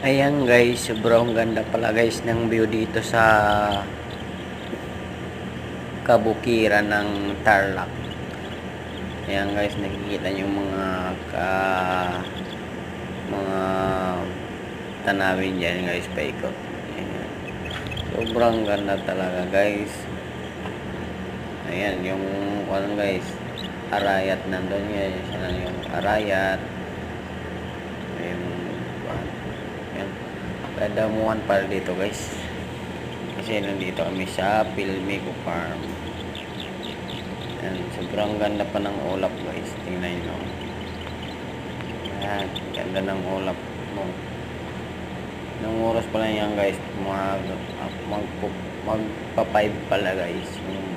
Ayan guys, sobrang ganda pala guys ng view dito sa kabukiran ng Tarlac. Ayan guys, nakikita nyo yung mga tanawin dyan guys, paikot. Ayan. Sobrang ganda talaga guys. Ayan, yung ano guys, Arayat nandun yan. Siya yung Arayat. Kadamuhan para dito guys, kasi nandito kami sa Pilmico Farm. Yan, sobrang ganda pa ng ulap guys, tingnan nyo. Yan, ganda ng ulap mo. Nung oras pa lang yan guys, magpa 5 pala guys yung